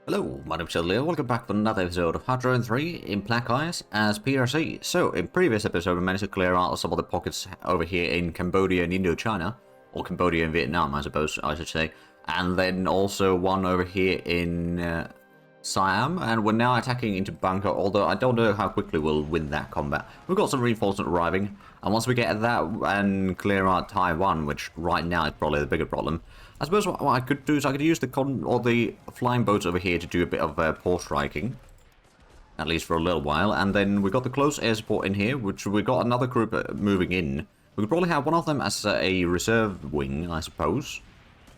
Hello, my name's Leo. Welcome back to another episode of Hard 3 in Black Ice as PRC. So, in previous episode, we managed to clear out some of the pockets over here in Cambodia and Indochina, or Cambodia and Vietnam, I suppose I should say, and then also one over here in Siam, and we're now attacking into Bangkok, although I don't know how quickly we'll win that combat. We've got some reinforcement arriving, and once we get that and clear out Taiwan, which right now is probably the bigger problem, I suppose what I could do is I could use the flying boats over here to do a bit of port striking, at least for a little while, and then we got the close air support in here, which we got another group moving in. We could probably have one of them as a reserve wing, I suppose.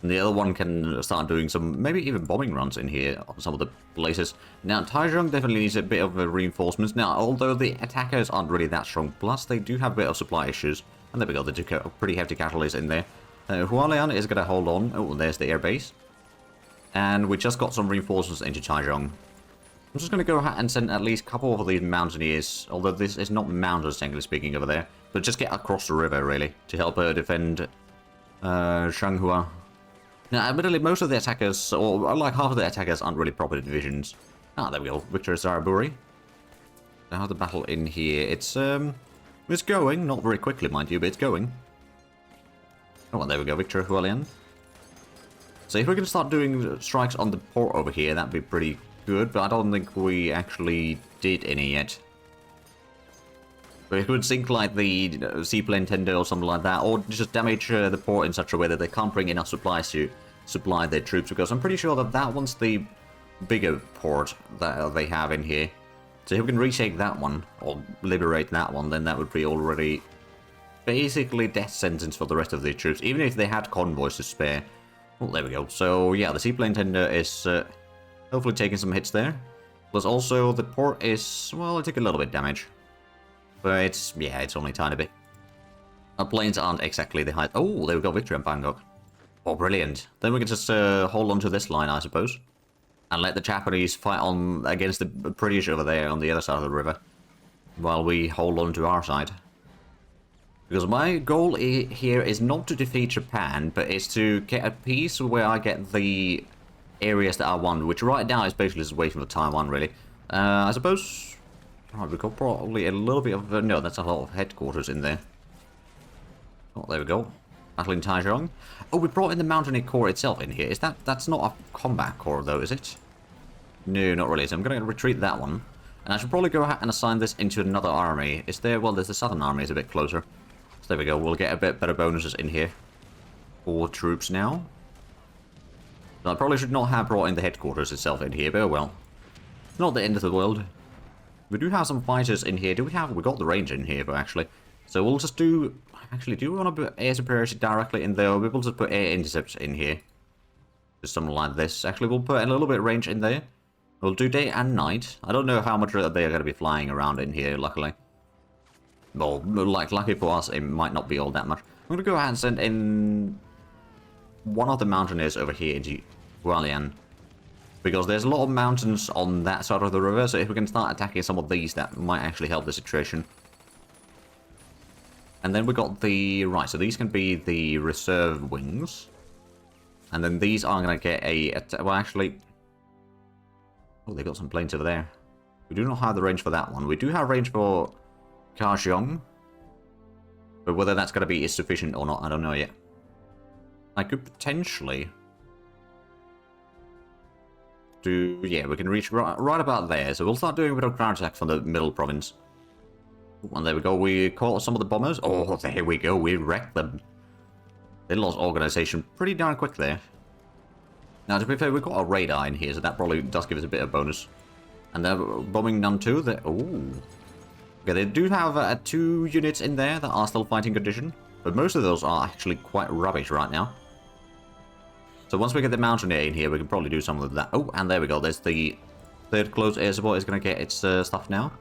And the other one can start doing some, maybe even bombing runs in here on some of the places. Now, Taichung definitely needs a bit of reinforcements. Now, although the attackers aren't really that strong, plus they do have a bit of supply issues. And there we go, they do pretty hefty casualties in there. Hualien is going to hold on. Oh, there's the airbase. And we just got some reinforcements into Taichung. I'm just going to go ahead and send at least a couple of these mountaineers, although this is not mountains, technically speaking, over there. But just get across the river, really, to help defend Shanghua. Now, admittedly, most of the attackers, or like half of the attackers, aren't really proper divisions. Ah, there we go. Victor Zaraburi. Now the battle in here. It's going, not very quickly, mind you, but it's going. Oh, well, there we go, Victor Hualien. So if we can start doing strikes on the port over here, that'd be pretty good, but I don't think we actually did any yet. But it would sink like the seaplane tender or something like that, or just damage the port in such a way that they can't bring enough supplies to supply their troops, because I'm pretty sure that that one's the bigger port that they have in here. So if we can retake that one, or liberate that one, then that would be already basically death sentence for the rest of the troops, even if they had convoys to spare. Well, there we go. So yeah, the seaplane tender is hopefully taking some hits there. Plus also the port is, well, it took a little bit damage. But it's, yeah, it's only a tiny bit. Our planes aren't exactly the height. Oh, there we go, victory in Bangkok. Oh, brilliant. Then we can just hold on to this line, I suppose. And let the Japanese fight on against the British over there on the other side of the river. While we hold on to our side. Because my goal here is not to defeat Japan, but it's to get a peace where I get the areas that I want, which right now is basically just waiting for Taiwan, really. I suppose... Right, we got probably a little bit of... no, that's a lot of headquarters in there. Oh, there we go. Battling Taichung. Oh, we brought in the Mountaineer Corps itself in here. Is that... that's not a combat corps, though, is it? No, not really. So I'm going to retreat that one. And I should probably go ahead and assign this into another army. Is there... well, there's the Southern Army is a bit closer. So there we go, we'll get a bit better bonuses in here for troops now. So I probably should not have brought in the headquarters itself in here, but oh well. Not the end of the world. We do have some fighters in here. We got the range in here, but actually. So we'll just do... actually, do we want to put air superiority directly in there? Or we'll just put air intercepts in here. Just something like this. Actually, we'll put a little bit of range in there. We'll do day and night. I don't know how much they are going to be flying around in here, luckily. Well, like, lucky for us, it might not be all that much. I'm going to go ahead and send in one of the mountaineers over here into Hualien. Because there's a lot of mountains on that side of the river, so if we can start attacking some of these, that might actually help the situation. And then we got the... right, so these can be the reserve wings. And then these are going to get a... well, actually... oh, they got some planes over there. We do not have the range for that one. We do have range for... Kaohsiung, but whether that's going to be sufficient or not, I don't know yet. I could potentially do... yeah, we can reach right about there, so we'll start doing a bit of ground attack from the middle province. And there we go, we caught some of the bombers. Oh, there we go, we wrecked them. They lost organization pretty darn quick there. Now, to be fair, we've got a radar in here, so that probably does give us a bit of bonus. And they're bombing none too. Oh. Okay, they do have 2 units in there that are still fighting condition, but most of those are actually quite rubbish right now. So once we get the Mountaineer in here, we can probably do some of that. Oh, and there we go. There's the third close air support is going to get its stuff now.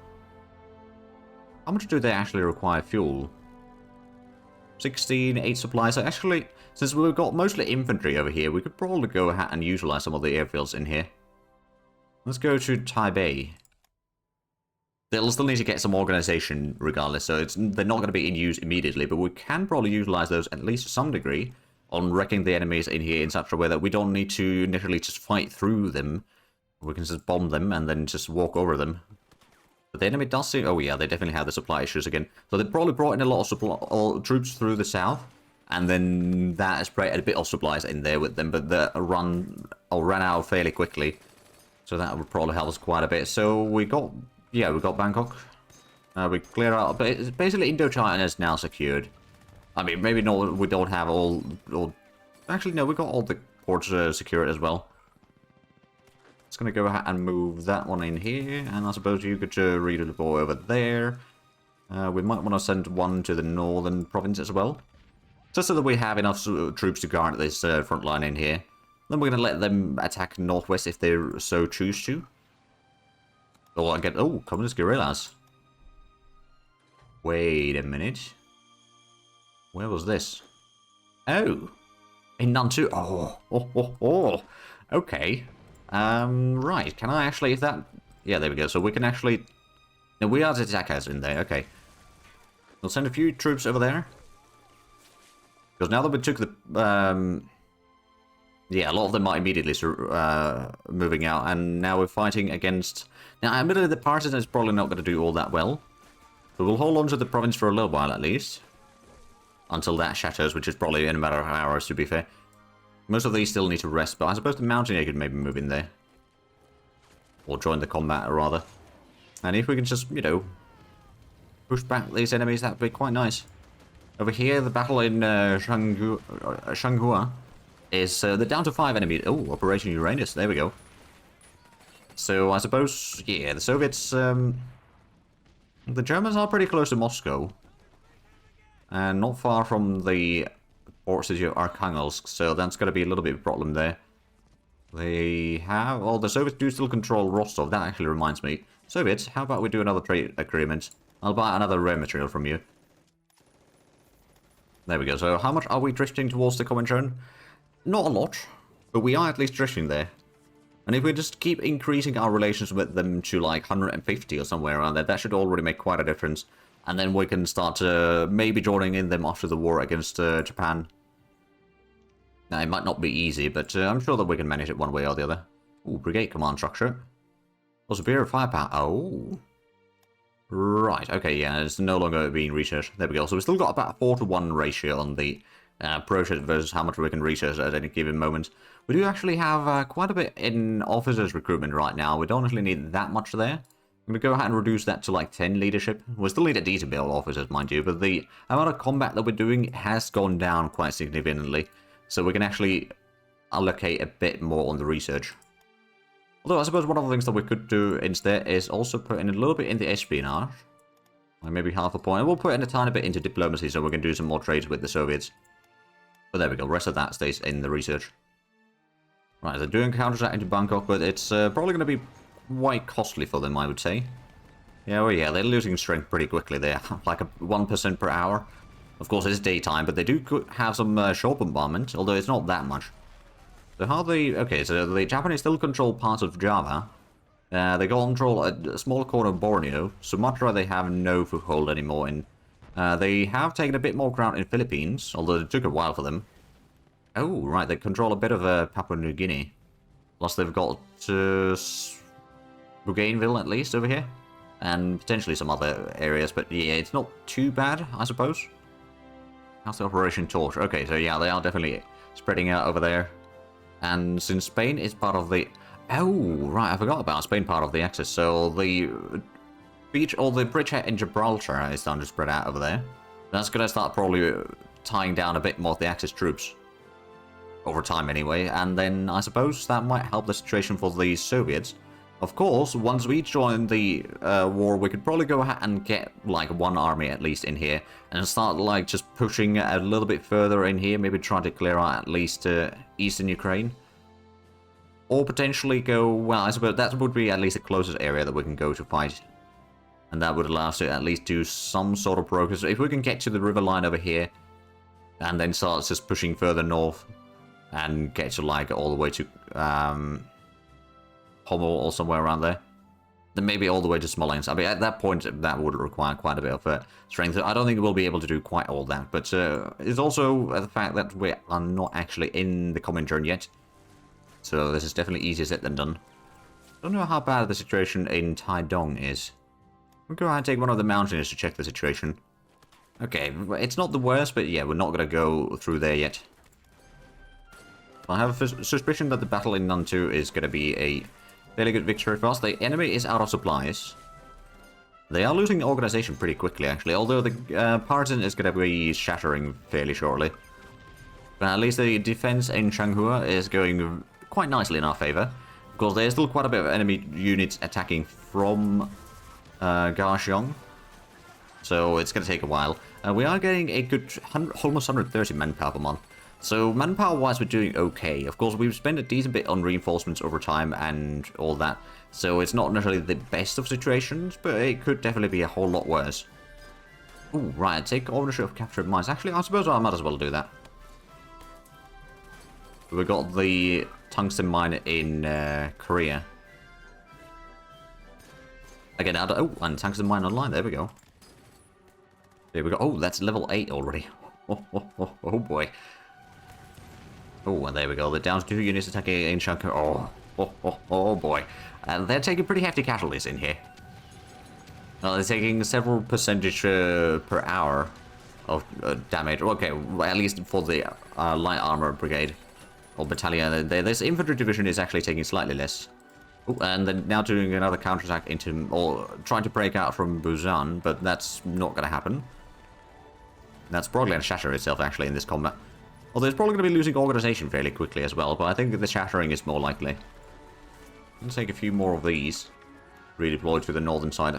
How much do they actually require fuel? 16, 8 supplies. So actually, since we've got mostly infantry over here, we could probably go ahead and utilize some of the airfields in here. Let's go to Taipei. They'll still need to get some organization regardless, so they're not going to be in use immediately, but we can probably utilize those at least to some degree on wrecking the enemies in here in such a way that we don't need to initially just fight through them We can just bomb them and then just walk over them. But the enemy does seem... Oh yeah, they definitely have the supply issues again. So they probably brought in a lot of supply troops through the south. And then that has brought a bit of supplies in there with them. But they ran out fairly quickly. So that would probably help us quite a bit. So we got... Yeah, we got Bangkok. We clear out... But it's basically Indochina is now secured. I mean, maybe not. We don't have all... Actually, no, we got all the ports secured as well. Just gonna go ahead and move that one in here, and I suppose you could redeploy over there. We might want to send one to the northern province as well, just so that we have enough troops to guard this front line in here. Then we're gonna let them attack northwest if they so choose to. Or again, oh, communist guerrillas. Wait a minute. Where was this? Oh, in Nantu. Oh. Okay. Right, can I actually, if that... Yeah, there we go, so we can actually... No, we are the attackers in there, okay. We'll send a few troops over there. Because now that we took the... Yeah, a lot of them are immediately moving out, and now we're fighting against... Now, admittedly, the Partisan is probably not going to do all that well. But we'll hold on to the province for a little while, at least. Until that shatters, which is probably in a matter of hours, to be fair. Most of these still need to rest, but I suppose the Mountaineer could maybe move in there. Or join the combat, rather. And if we can just, you know, push back these enemies, that would be quite nice. Over here, the battle in Shanghua is they're down to 5 enemies. Oh, Operation Uranus, there we go. So I suppose, yeah, the Soviets, the Germans are pretty close to Moscow. And not far from the port city of Arkhangelsk, so that's going to be a little bit of a problem there. They have... Well, the Soviets do still control Rostov. That actually reminds me. Soviets, how about we do another trade agreement? I'll buy another rare material from you. There we go. So how much are we drifting towards the Comintern? Not a lot, but we are at least drifting there. And if we just keep increasing our relations with them to like 150 or somewhere around there, that should already make quite a difference. And then we can start maybe joining in them after the war against Japan. Now, it might not be easy, but I'm sure that we can manage it one way or the other. Ooh, brigade command structure. Oh, superior firepower. Oh. Right, okay, yeah, it's no longer being researched. There we go. So we've still got about a 4-to-1 ratio on the project versus how much we can research at any given moment. We do actually have quite a bit in officers recruitment right now. We don't actually need that much there. I'm going to go ahead and reduce that to like 10 leadership. We still need a D to build officers, mind you, but the amount of combat that we're doing has gone down quite significantly. So we can actually allocate a bit more on the research. Although I suppose one of the things that we could do instead is also put in a little bit in the espionage. Like maybe half a point. And we'll put in a tiny bit into diplomacy so we can do some more trades with the Soviets. But there we go, the rest of that stays in the research. Right, they're doing counterattack into Bangkok, but it's probably going to be quite costly for them, I would say. Yeah, well, yeah, they're losing strength pretty quickly there, like a 1% per hour. Of course, it's daytime, but they do have some short bombardment, although it's not that much. So how they... Okay, so the Japanese still control parts of Java. They control a small corner of Borneo. Sumatra they have no foothold anymore in. They have taken a bit more ground in Philippines, although it took a while for them. Oh, right, they control a bit of Papua New Guinea. Plus they've got Bougainville at least over here. And potentially some other areas, but yeah, it's not too bad, I suppose. How's the Operation Torch? Okay, so yeah, they are definitely spreading out over there. And since Spain is part of the... Oh, right, I forgot about Spain part of the Axis. So the beach, or the bridgehead in Gibraltar is starting to spread out over there. That's going to start probably tying down a bit more of the Axis troops. Over time anyway, and then I suppose that might help the situation for the Soviets. Of course, once we join the war, we could probably go ahead and get like one army at least in here and start like just pushing a little bit further in here, maybe trying to clear out at least eastern Ukraine. Or potentially go, well, I suppose that would be at least the closest area that we can go to fight. And that would allow us to at least do some sort of progress. If we can get to the river line over here and then start just pushing further north and get to like all the way to Hommel or somewhere around there. Then maybe all the way to Smolensk. I mean, at that point, that would require quite a bit of strength. I don't think we'll be able to do quite all that. But it's also the fact that we are not actually in the Comintern yet. So this is definitely easier said than done. Don't know how bad the situation in Taidong is. We'll go ahead and take one of the mountains to check the situation. Okay, it's not the worst, but yeah, we're not going to go through there yet. I have a suspicion that the battle in Nantu is going to be a fairly good victory for us. The enemy is out of supplies. They are losing the organization pretty quickly, actually, although the partisan is going to be shattering fairly shortly. But at least the defense in Changhua is going quite nicely in our favor, because there's still quite a bit of enemy units attacking from Gaxiong. So it's going to take a while. We are getting a good almost 130 manpower per month. So manpower-wise, we're doing okay. Of course, we've spent a decent bit on reinforcements over time and all that. So it's not necessarily the best of situations, but it could definitely be a whole lot worse. Ooh, right, take ownership of captured mines. Actually, I suppose I might as well do that. We've got the tungsten mine in Korea. Again, oh, and tungsten mine online. There we go. There we go. Oh, that's level 8 already. Oh boy. Oh, and there we go. The down to 2 units attacking in Shanghai. Oh boy. And they're taking pretty hefty casualties in here. They're taking several percentage per hour of damage. Okay, at least for the light armor brigade or battalion. This infantry division is actually taking slightly less. Oh, and then now doing another counterattack into, or trying to break out from Busan, but that's not going to happen. That's probably going to shatter itself actually in this combat. Although it's probably going to be losing organization fairly quickly as well, but I think the shattering is more likely. Let's take a few more of these. Redeployed to the northern side.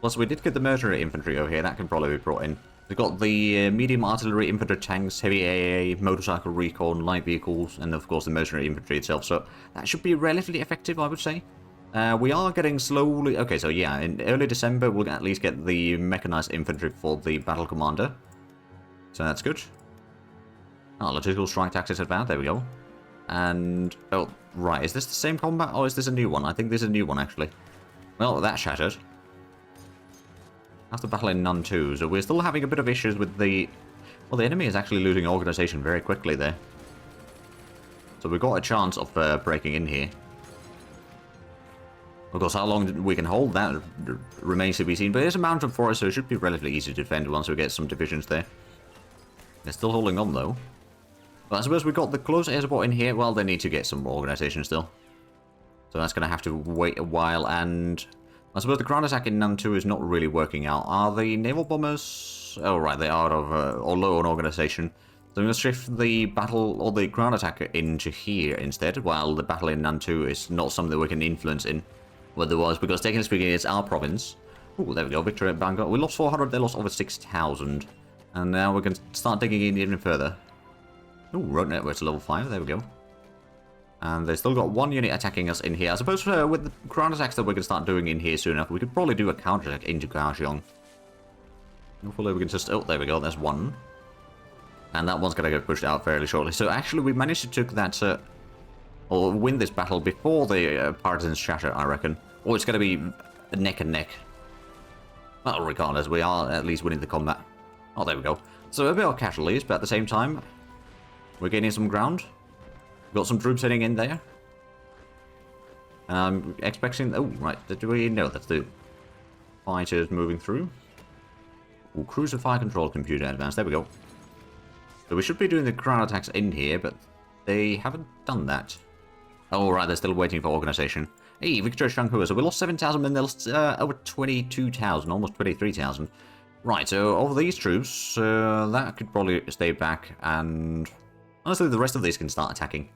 Plus, we did get the mercenary infantry over here. That can probably be brought in. We've got the medium artillery infantry tanks, heavy AA, motorcycle recon, light vehicles, and of course the mercenary infantry itself. So that should be relatively effective, I would say. We are getting slowly... Okay, so yeah, in early December we'll at least get the mechanized infantry for the battle commander. So that's good. Oh, logistical strike tactics advanced. There we go. And... Oh, right. Is this the same combat or is this a new one? I think this is a new one, actually. Well, that shattered. That's the battle in Nantu. So we're still having a bit of issues with the... Well, the enemy is actually losing organization very quickly there. So we've got a chance of breaking in here. Of course, how long we can hold that remains to be seen. But it is a mountain forest, so it should be relatively easy to defend once we get some divisions there. They're still holding on, though. But I suppose we've got the close air support in here. Well, they need to get some organization still. So that's going to have to wait a while. And I suppose the ground attack in Nantu is not really working out. Are the naval bombers... Oh, right, they are out of or low on organization. So I'm going to shift the battle or the ground attack into here instead, while the battle in Nantu is not something that we can influence in what there was, because technically speaking, it's our province. Oh, there we go, victory at Bangkok. We lost 400, they lost over 6,000. And now we can start digging in even further. Oh, road network's level 5, there we go. And they've still got one unit attacking us in here. I suppose with the ground attacks that we can start doing in here soon enough, we could probably do a counterattack into Kaohsiung. Hopefully we can just... Oh, there we go, there's one. And that one's going to get pushed out fairly shortly. So actually we managed to take that... or win this battle before the partisans shatter, I reckon. Or it's going to be neck and neck. Well, regardless, we are at least winning the combat. Oh, there we go. So a bit of casualties, but at the same time, we're gaining some ground. We've got some troops heading in there. And I'm expecting... Oh, right. Do we know that's the fighters moving through? Oh, cruiser fire control computer advanced. There we go. So we should be doing the ground attacks in here, but they haven't done that. Oh, right. They're still waiting for organization. Hey, Victoria Shanghua. So we lost 7,000 men. They lost over 22,000, almost 23,000. Right, so of these troops, that could probably stay back, and honestly the rest of these can start attacking.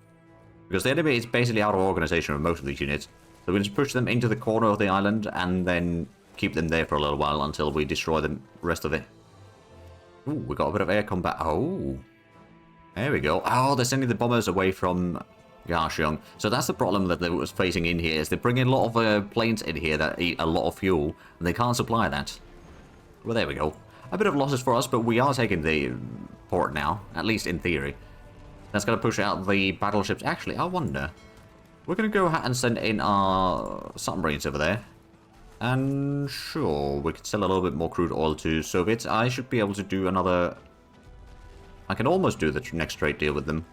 Because the enemy is basically out of organization with most of these units. So we can just push them into the corner of the island, and then keep them there for a little while until we destroy the rest of it. Ooh, we got a bit of air combat. Oh, there we go. Oh, they're sending the bombers away from Kaohsiung. So that's the problem that they was facing in here, is they bring in a lot of planes in here that eat a lot of fuel, and they can't supply that. Well, there we go. A bit of losses for us, but we are taking the port now, at least in theory. That's going to push out the battleships. Actually, I wonder. We're going to go ahead and send in our submarines over there. And sure, we could sell a little bit more crude oil to Soviets. I should be able to do another... I can almost do the next trade deal with them.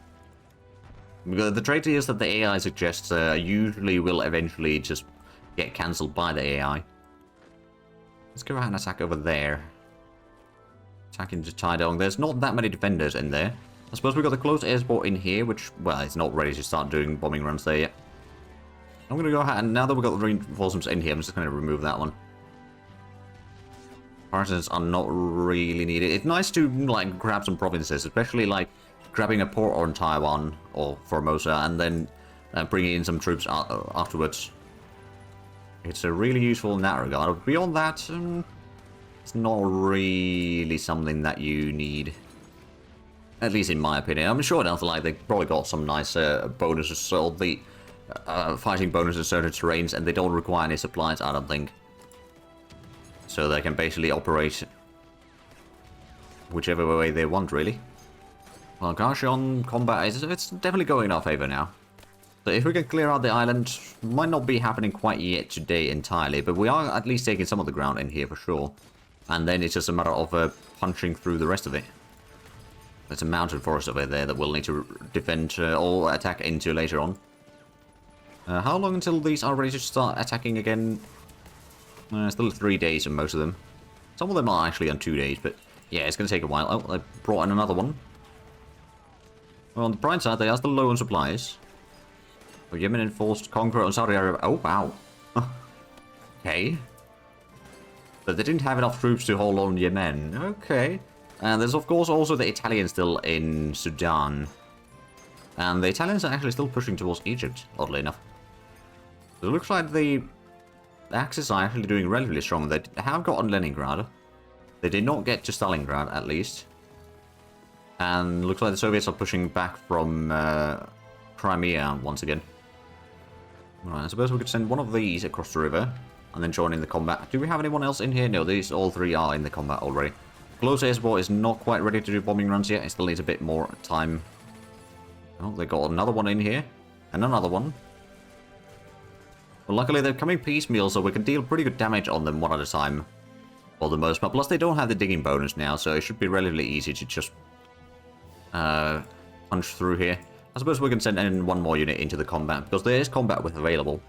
The trait is that the AI suggests usually will eventually just get cancelled by the AI. Let's go ahead and attack over there. Attacking to Tidong. There's not that many defenders in there. I suppose we've got the close air support in here, which, well, it's not ready to start doing bombing runs there yet. I'm going to go ahead, and now that we've got the reinforcements in here, I'm just going to remove that one. Partisans are not really needed. It's nice to, like, grab some provinces, especially, like, grabbing a port on Taiwan or Formosa, and then bringing in some troops afterwards. It's really useful in that regard. Beyond that, it's not really something that you need. At least in my opinion. I'm sure enough, like, they probably got some nice bonuses, so the fighting bonuses in certain terrains, and they don't require any supplies, I don't think. So they can basically operate whichever way they want, really. Well, Garshion combat, it's definitely going in our favor now. So if we can clear out the island, might not be happening quite yet today entirely, but we are at least taking some of the ground in here for sure. And then it's just a matter of punching through the rest of it. There's a mountain forest over there that we'll need to defend or attack into later on. How long until these are ready to start attacking again? Still 3 days on most of them. Some of them are actually on 2 days, but yeah, it's going to take a while. Oh, I brought in another one. Well, on the bright side, they are still low on supplies. Oh, Yemen enforced conquer on Saudi Arabia. Oh, wow. Okay. But they didn't have enough troops to hold on Yemen. Okay. And there's, of course, also the Italians still in Sudan. And the Italians are actually still pushing towards Egypt, oddly enough. So it looks like the Axis are actually doing relatively strong. They have gotten Leningrad. They did not get to Stalingrad, at least. And looks like the Soviets are pushing back from Crimea once again. Alright, I suppose we could send one of these across the river and then join in the combat. Do we have anyone else in here? No, these all three are in the combat already. Close air support is not quite ready to do bombing runs yet. It still needs a bit more time. Oh, they got another one in here. And another one. Well, luckily they're coming piecemeal, so we can deal pretty good damage on them one at a time. For the most part. Plus they don't have the digging bonus now, so it should be relatively easy to just punch through here. I suppose we can send in one more unit into the combat, because there is combat with available.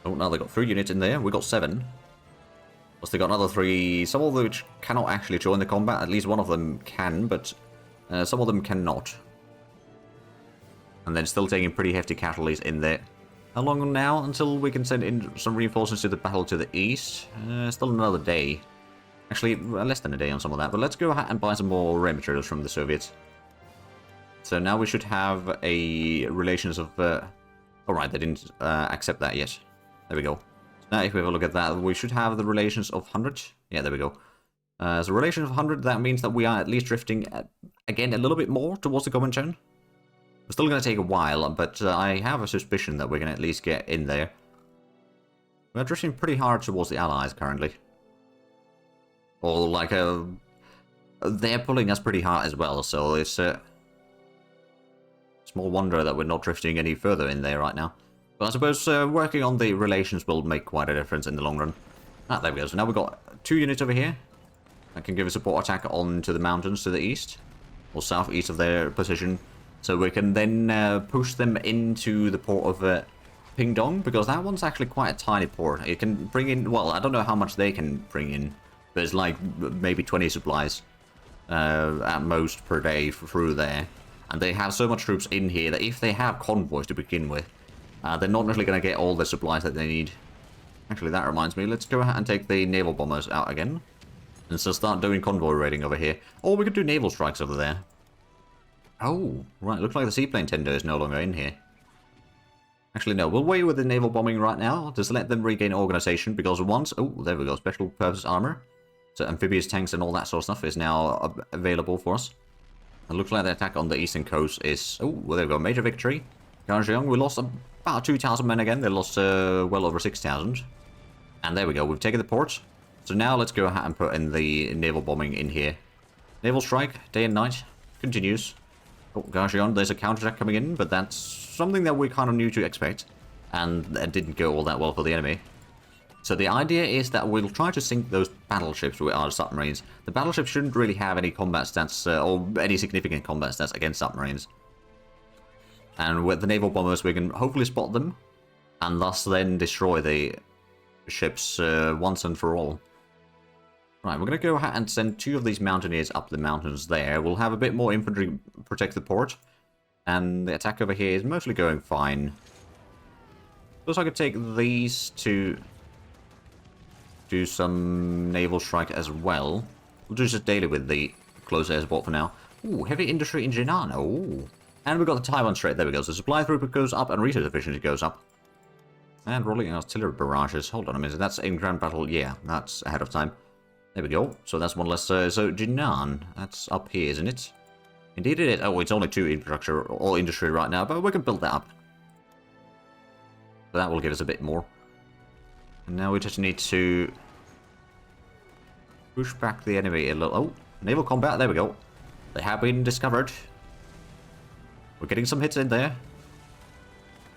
Oh, now they got 3 units in there. We got 7. Plus they got another 3, some of which cannot actually join the combat. At least one of them can, but some of them cannot. And then still taking pretty hefty casualties in there. How long now until we can send in some reinforcements to the battle to the east? Still another day. Actually, less than a day on some of that. But let's go ahead and buy some more raw materials from the Soviets. So now we should have a relations of... Alright, they didn't accept that yet. There we go. So now if we have a look at that, we should have the relations of 100. Yeah, there we go. So relations of 100, that means that we are at least drifting, again, a little bit more towards the Comintern. It's still going to take a while, but I have a suspicion that we can at least get in there. We're drifting pretty hard towards the Allies currently. Or, like, they're pulling us pretty hard as well, so it's small wonder that we're not drifting any further in there right now. But I suppose working on the relations will make quite a difference in the long run. Ah, there we go. So now we've got 2 units over here. That can give a support attack onto the mountains to the east. Or southeast of their position. So we can then push them into the port of Pingdong, because that one's actually quite a tiny port. It can bring in, well, I don't know how much they can bring in, but it's like maybe 20 supplies at most per day through there. And they have so much troops in here that if they have convoys to begin with, they're not necessarily going to get all the supplies that they need. Actually, that reminds me, let's go ahead and take the naval bombers out again. And so start doing convoy raiding over here. Or we could do naval strikes over there. Oh, right, looks like the seaplane tender is no longer in here. Actually, no, we'll wait with the naval bombing right now, just let them regain organization, because once... Oh, there we go, special purpose armor. So amphibious tanks and all that sort of stuff is now available for us. It looks like the attack on the eastern coast is... Oh, well, there we go, major victory. Garjiang, we lost about 2,000 men again, they lost well over 6,000. And there we go, we've taken the port. So now let's go ahead and put in the naval bombing in here. Naval strike, day and night, continues. Oh, Garjion, there's a counterattack coming in, but that's something that we kind of knew to expect. And it didn't go all that well for the enemy. So the idea is that we'll try to sink those battleships with our submarines. The battleships shouldn't really have any combat stats, or any significant combat stats against submarines. And with the naval bombers, we can hopefully spot them, and thus then destroy the ships once and for all. Right, we're going to go ahead and send 2 of these mountaineers up the mountains there. We'll have a bit more infantry protect the port, and the attack over here is mostly going fine. Also, I could take these to do some naval strike as well. We'll do just daily with the close air support for now. Ooh, heavy industry in Jinan. Ooh. And we've got the Taiwan Strait. There we go. So supply throughput goes up and resource efficiency goes up. And rolling artillery barrages. Hold on a minute. That's in Grand Battle. Yeah, that's ahead of time. There we go. So that's one less. So Jinan, that's up here, isn't it? Indeed it is. Oh, it's only 2 infrastructure or industry right now, but we can build that up. So that will give us a bit more. And now we just need to push back the enemy a little. Oh, naval combat. There we go. They have been discovered. We're getting some hits in there.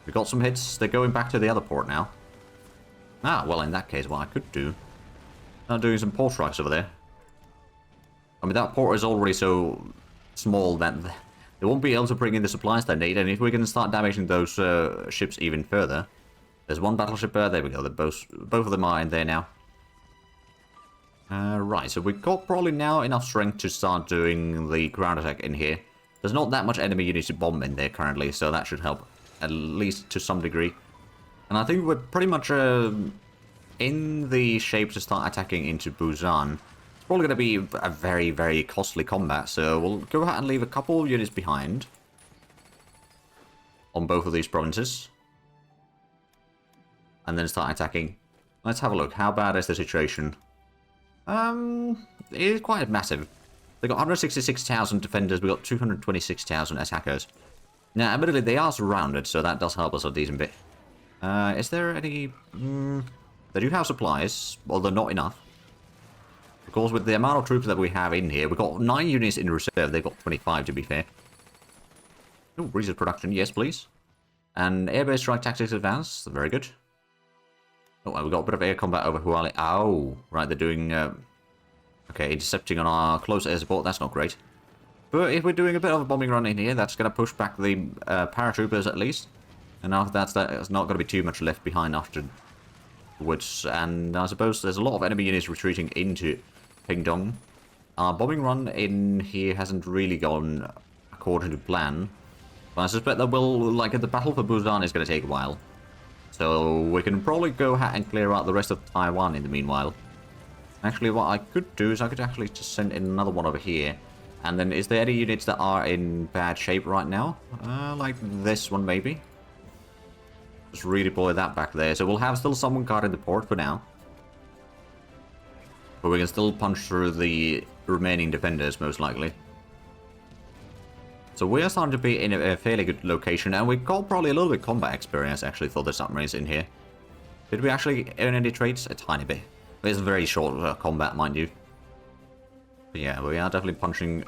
We got some hits. They're going back to the other port now. Ah, well, in that case, what I could do... I'm doing some port strikes over there. I mean, that port is already so small that they won't be able to bring in the supplies they need, and if we can start damaging those ships even further... There's one battleship there we go. Both of them are in there now. Right, so we've got probably now enough strength to start doing the ground attack in here. There's not that much enemy units to bomb in there currently, so that should help, at least to some degree. And I think we're pretty much in the shape to start attacking into Busan. It's probably going to be a very, very costly combat, so we'll go ahead and leave a couple of units behind on both of these provinces. And then start attacking. Let's have a look. How bad is the situation? It is quite massive. They got 166,000 defenders. We got 226,000 attackers. Now, admittedly, they are surrounded, so that does help us a decent bit. Is there any... They do have supplies, although not enough. Of course, with the amount of troops that we have in here, we've got 9 units in reserve. They've got 25, to be fair. Oh, research production. Yes, please. And air-based strike tactics advance. Very good. Oh, we've got a bit of air combat over HoI. Oh, right, they're doing... Okay, intercepting on our close air support. That's not great. But if we're doing a bit of a bombing run in here, that's going to push back the paratroopers at least. And after that, there's not going to be too much left behind afterwards. And I suppose there's a lot of enemy units retreating into Pingdong. Our bombing run in here hasn't really gone according to plan. But I suspect that the battle for Busan is going to take a while. So we can probably go ahead and clear out the rest of Taiwan in the meanwhile. Actually, what I could do is I could actually just send in another one over here. And then, is there any units that are in bad shape right now? Like this one, maybe? Just redeploy that back there. So we'll have still someone guarding the port for now. But we can still punch through the remaining defenders, most likely. So we are starting to be in a fairly good location, and we've got probably a little bit of combat experience, actually, for the submarines in here. Did we actually earn any traits? A tiny bit. It's very short combat, mind you. But yeah, we are definitely punching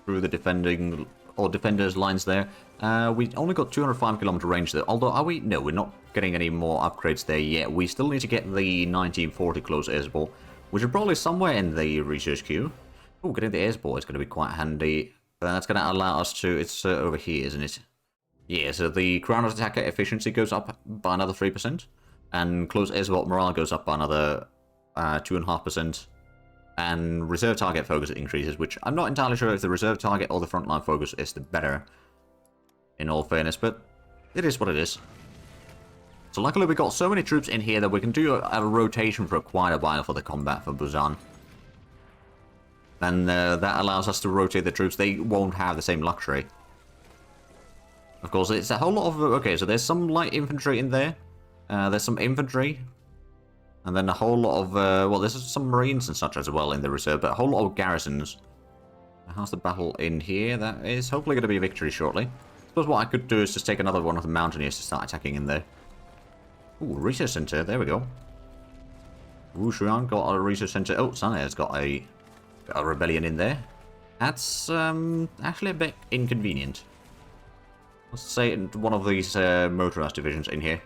through the defenders' lines there. We only got 205-kilometer range there, although are we? No, we're not getting any more upgrades there yet. We still need to get the 1940 close air support, which is probably somewhere in the research queue. Oh, getting the air support is going to be quite handy. That's going to allow us to... It's over here, isn't it? Yeah, so the ground attacker efficiency goes up by another 3%. And close air support morale goes up by another 2.5%. And reserve target focus increases, which I'm not entirely sure if the reserve target or the frontline focus is the better. In all fairness, but it is what it is. So luckily we got so many troops in here that we can do a rotation for quite a while for the combat for Busan. And that allows us to rotate the troops. They won't have the same luxury. Of course, it's a whole lot of... Okay, so there's some light infantry in there. There's some infantry. And then a whole lot of... well, there's some marines and such as well in the reserve, but a whole lot of garrisons. How's the battle in here? That is hopefully going to be a victory shortly. I suppose what I could do is just take another one of the mountaineers to start attacking in there. Ooh, research center. There we go. Wushuan got a research center. Oh, Sanaya's got a rebellion in there. That's actually a bit inconvenient. Let's say one of these motorized divisions in here.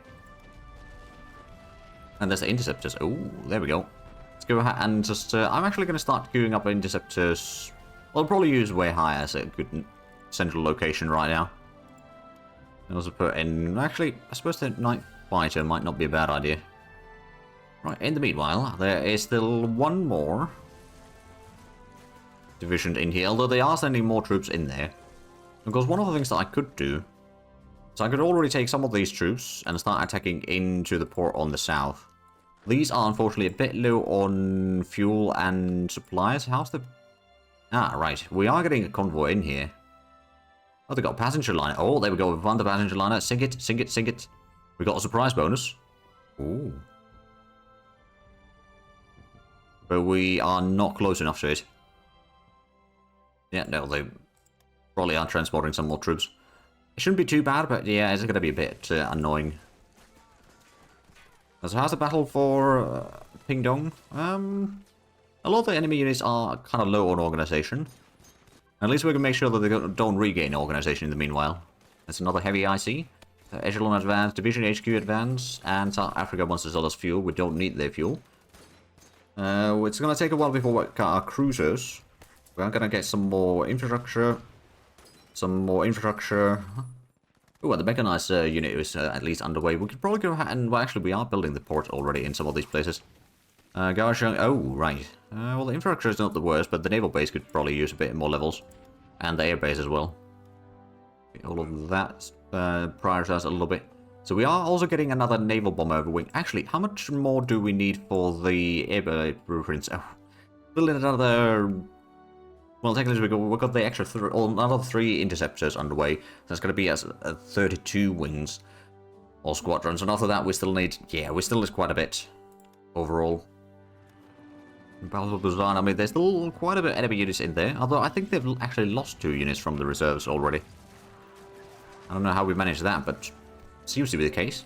And there's the interceptors. Oh, there we go. Let's go ahead and just... I'm actually going to start queuing up interceptors. I'll probably use Weihai as a good central location right now. And also put in... Actually, I suppose the night fighter might not be a bad idea. Right, in the meanwhile, there is still one more division in here, although they are sending more troops in there. Because one of the things that I could do, so I could already take some of these troops and start attacking into the port on the south. These are unfortunately a bit low on fuel and supplies. How's the... Ah, right. We are getting a convoy in here. Oh, they got a passenger liner. Oh, there we go. We found the passenger liner. Sink it, sink it, sink it. We got a surprise bonus. Ooh. But we are not close enough to it. Yeah, no, they probably are transporting some more troops. It shouldn't be too bad, but yeah, it's going to be a bit annoying. So how's the battle for Pingdong? A lot of the enemy units are kind of low on organization. At least we can make sure that they don't regain organization in the meanwhile. That's another heavy IC. Echelon advance, Division HQ advance, and South Africa wants to sell us fuel. We don't need their fuel. It's going to take a while before we get our cruisers. We're going to get some more infrastructure. Oh, well, the mechanized unit is at least underway. We could probably go ahead and... Well, actually, we are building the port already in some of these places. Garishang... Oh, right. Well, the infrastructure is not the worst, but the naval base could probably use a bit more levels. And the air base as well. All of that prioritized a little bit. So we are also getting another naval bomber over wing. Actually, how much more do we need for the air blueprints? Oh, build another... Well, technically we got the extra another 3 interceptors underway. That's going to be as 32 wings or squadrons. And after that, we still need... Yeah, we still need quite a bit overall. Battle of Busan, I mean, there's still quite a bit of enemy units in there. Although I think they've actually lost 2 units from the reserves already. I don't know how we managed that, but seems to be the case.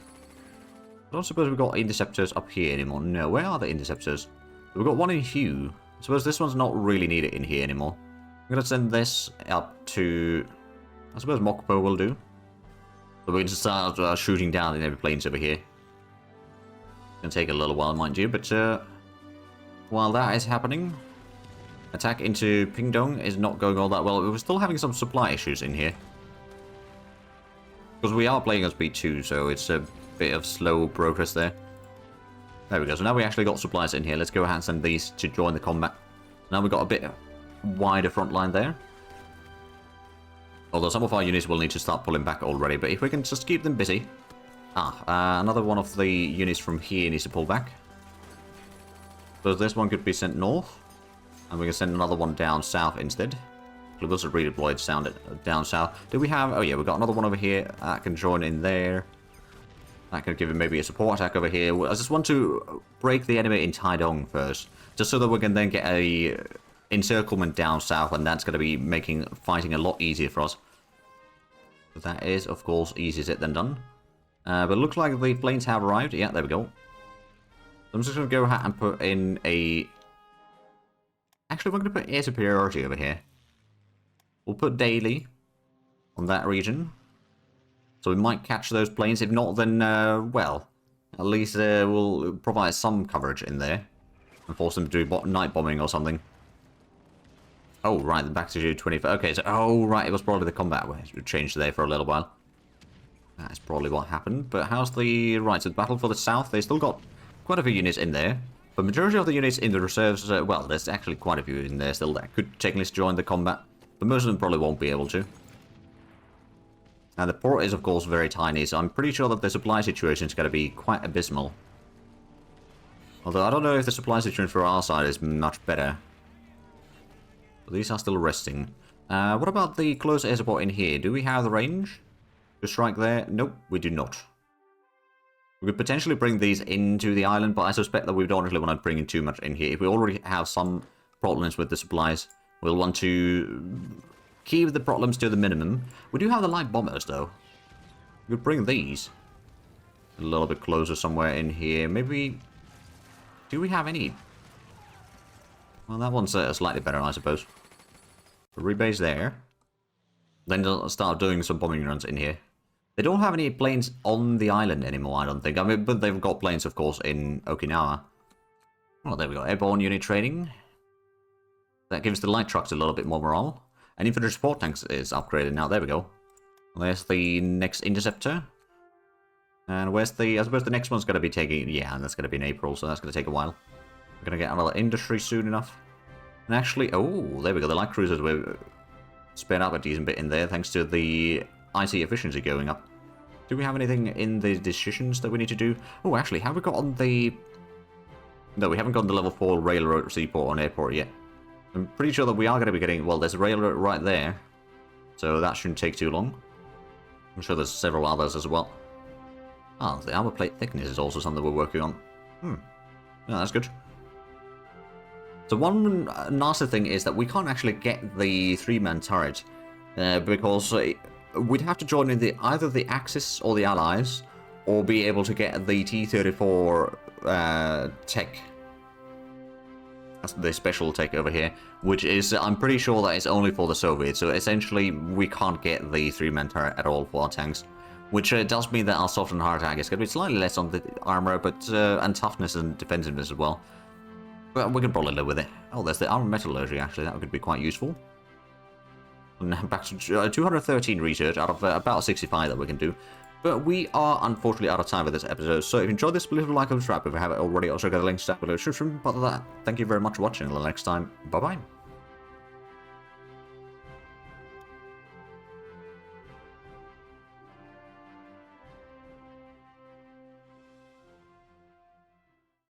I don't suppose we've got interceptors up here anymore. No, where are the interceptors? We've got one in Hue. I suppose this one's not really needed in here anymore. I'm going to send this up to... I suppose Mokpo will do. So we can just start shooting down the enemy planes over here. It's going to take a little while, mind you, but while that is happening, attack into Pingdong is not going all that well. We're still having some supply issues in here. Because we are playing as B2, so it's a bit of slow progress there. There we go. So now we actually got supplies in here. Let's go ahead and send these to join the combat. Now we've got a bit wider front line there. Although some of our units will need to start pulling back already. But if we can just keep them busy. Another one of the units from here needs to pull back. So this one could be sent north. And we can send another one down south instead. We'll also redeploy it down south. Do we have... Oh yeah, we've got another one over here. That can join in there. That could give him maybe a support attack over here. I just want to break the enemy in Taidong first. Just so that we can then get a encirclement down south. And that's going to be making fighting a lot easier for us. But that is, of course, easier said than done. But it looks like the planes have arrived. Yeah, there we go. So I'm just going to go ahead and put in a... Actually, we're going to put air superiority over here. We'll put daily on that region. So we might catch those planes. If not, then, well, at least we'll provide some coverage in there. And force them to do night bombing or something. Oh, right, back to 25. Okay, so, oh, right, it was probably the combat where it changed there for a little while. That's probably what happened. But how's the... Right, so the battle for the south, they still got quite a few units in there. But majority of the units in the reserves, well, there's actually quite a few in there still that could technically join the combat. But most of them probably won't be able to. And the port is, of course, very tiny, so I'm pretty sure that the supply situation is going to be quite abysmal. Although I don't know if the supply situation for our side is much better. But these are still resting. What about the close air support in here? Do we have the range to strike there? Nope, we do not. We could potentially bring these into the island, but I suspect that we don't really want to bring in too much in here. If we already have some problems with the supplies, we'll want to keep the problems to the minimum. We do have the light bombers, though. We could bring these a little bit closer somewhere in here. Maybe... Do we have any? Well, that one's slightly better, I suppose. Rebase there. Then they'll start doing some bombing runs in here. They don't have any planes on the island anymore, I don't think. I mean, but they've got planes, of course, in Okinawa. Well, there we go. Airborne unit training. That gives the light trucks a little bit more morale. And infantry support tanks is upgraded now. There we go. There's the next interceptor. And where's the... I suppose the next one's going to be taking... Yeah, and that's going to be in April, so that's going to take a while. We're going to get another industry soon enough. And actually... Oh, there we go. The light cruisers were sped up a decent bit in there, thanks to the IC efficiency going up. Do we have anything in the decisions that we need to do? Oh, actually, have we got on the... No, we haven't got the level 4 railroad seaport on airport yet. I'm pretty sure that we are going to be getting... Well, there's a railroad right there. So that shouldn't take too long. I'm sure there's several others as well. Ah, the armor plate thickness is also something we're working on. Yeah, that's good. So one nasty thing is that we can't actually get the 3-man turret. Because we'd have to join in either the Axis or the Allies, or be able to get the T-34 tech. That's the special tech over here, which is, I'm pretty sure that it's only for the Soviets. So essentially, we can't get the 3-man turret at all for our tanks. Which does mean that our soft and hard attack is going to be slightly less on the armor, but and toughness and defensiveness as well. But we can probably live with it. Oh, there's the armor metallurgy, actually. That could be quite useful. And now back to 213 research out of about 65 that we can do. But we are unfortunately out of time for this episode. So if you enjoyed this, leave a like and subscribe if you haven't already. Also, get the links down below the description. But other than that, thank you very much for watching. Until next time, bye-bye.